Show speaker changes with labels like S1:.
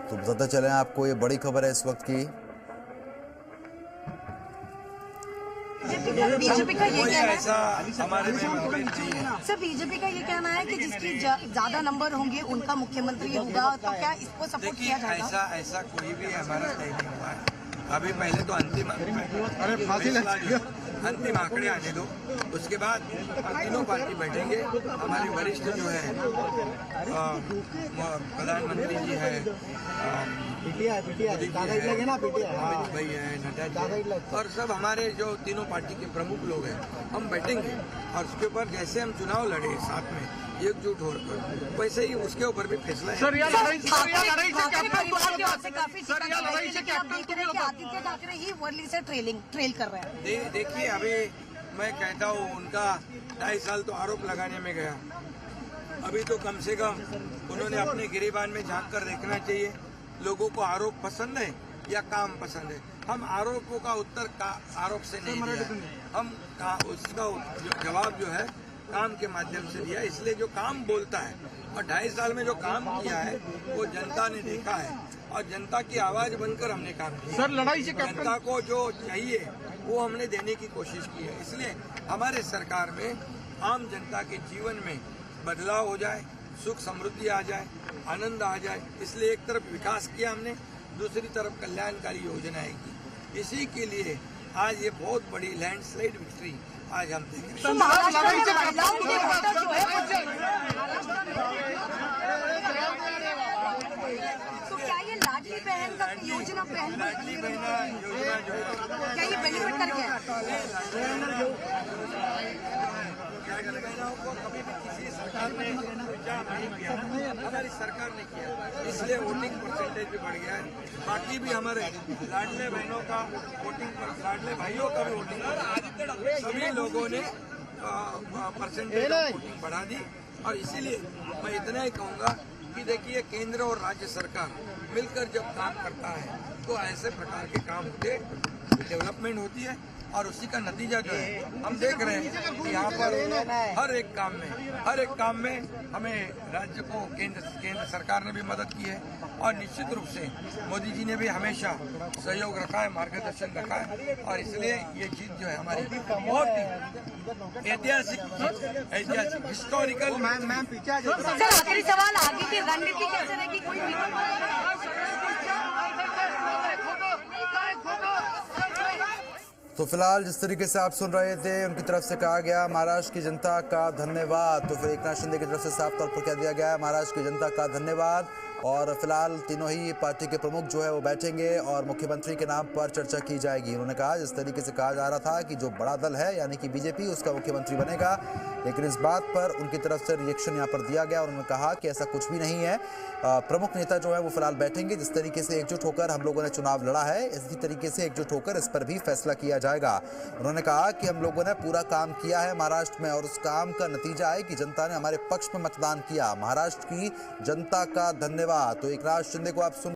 S1: तो बताते चलें आपको, ये बड़ी खबर है इस वक्त की।
S2: बीजेपी का ये कहना
S3: ऐसा हमारे में मतभेद नहीं है।
S2: सर, बीजेपी का ये कहना है कि जिसकी ज्यादा नंबर होंगे उनका मुख्यमंत्री होगा, तो क्या इसको सपोर्ट किया जाएगा?
S3: ऐसा कोई भी हमारा तय नहीं हुआ है। अभी पहले तो अंतिम आंकड़े आने दो, उसके बाद तीनों पार्टी बैठेंगे। हमारे वरिष्ठ जो है प्रधानमंत्री जी है, अमित भाई है, नड्डा जी, और सब हमारे जो तीनों पार्टी के प्रमुख लोग हैं, हम बैठेंगे और उसके ऊपर जैसे हम चुनाव लड़े साथ में एकजुट होकर, वैसे ही उसके ऊपर भी फैसला है।
S2: आदित्य ठाकरे ही वर्ली से ट्रेल कर रहे हैं।
S3: देखिए, अभी मैं कहता हूँ उनका 2.5 साल तो आरोप लगाने में गया। अभी तो कम से कम उन्होंने अपने गिरेबान में झांक कर देखना चाहिए, लोगों को आरोप पसंद है या काम पसंद है। हम आरोपों का उत्तर आरोप से नहीं दिया, हम उसका जवाब जो है काम के माध्यम से दिया। इसलिए जो काम बोलता है, और 2.5 साल में जो काम किया है वो जनता ने देखा है, और जनता की आवाज बनकर हमने काम किया।
S4: सर, लड़ाई से
S3: जनता को जो चाहिए वो हमने देने की कोशिश की है। इसलिए हमारे सरकार में आम जनता के जीवन में बदलाव हो जाए, सुख समृद्धि आ जाए, आनंद आ जाए। इसलिए एक तरफ विकास किया हमने, दूसरी तरफ कल्याणकारी योजनाएं की। इसी के लिए आज ये बहुत बड़ी लैंडस्लाइड विक्ट्री आज हम देख रहे हैं।
S2: तो क्या ये लाडली बहन का योजना जो है क्या ये बेनिफिट कर गया?
S3: बहनों को कभी भी किसी सरकार ने नहीं किया, हमारी सरकार ने किया, इसलिए वोटिंग परसेंटेज भी बढ़ गया है। बाकी भी हमारे लाडले बहनों का वोटिंग, लाडले भाइयों का भी वोटिंग, सभी लोगों ने परसेंटेज वोटिंग बढ़ा दी। और इसीलिए मैं इतना ही कहूँगा कि देखिए, केंद्र और राज्य सरकार मिलकर जब काम करता है तो ऐसे प्रकार के काम होते, डेवलपमेंट होती है, और उसी का नतीजा जो है हम देख रहे हैं कि यहाँ पर हर एक काम में हमें राज्य को केंद्र सरकार ने भी मदद की है, और निश्चित रूप से मोदी जी ने भी हमेशा सहयोग रखा है, मार्गदर्शन रखा है। और इसलिए ये जीत जो है हमारी बहुत ही ऐतिहासिक हिस्टोरिकल।
S2: सर, आखिरी सवाल, आगे की रणनीति कैसे रहेगी? कोई
S1: तो फिलहाल जिस तरीके से आप सुन रहे थे, उनकी तरफ से कहा गया महाराष्ट्र की जनता का धन्यवाद। तो फिर एकनाथ शिंदे की तरफ से साफ तौर पर कह दिया गया है महाराष्ट्र की जनता का धन्यवाद। और फिलहाल तीनों ही पार्टी के प्रमुख जो है वो बैठेंगे और मुख्यमंत्री के नाम पर चर्चा की जाएगी। उन्होंने कहा, जिस तरीके से कहा जा रहा था कि जो बड़ा दल है यानी कि बीजेपी, उसका मुख्यमंत्री बनेगा, लेकिन इस बात पर उनकी तरफ से रिएक्शन यहाँ पर दिया गया और उन्होंने कहा कि ऐसा कुछ भी नहीं है। प्रमुख नेता जो है वो फिलहाल बैठेंगे, जिस तरीके से एकजुट होकर हम लोगों ने चुनाव लड़ा है, इसी तरीके से एकजुट होकर इस पर भी फैसला किया जाएगा। उन्होंने कहा कि हम लोगों ने पूरा काम किया है महाराष्ट्र में, और उस काम का नतीजा है कि जनता ने हमारे पक्ष में मतदान किया। महाराष्ट्र की जनता का धन्यवाद। तो एकनाथ शिंदे को आप सुन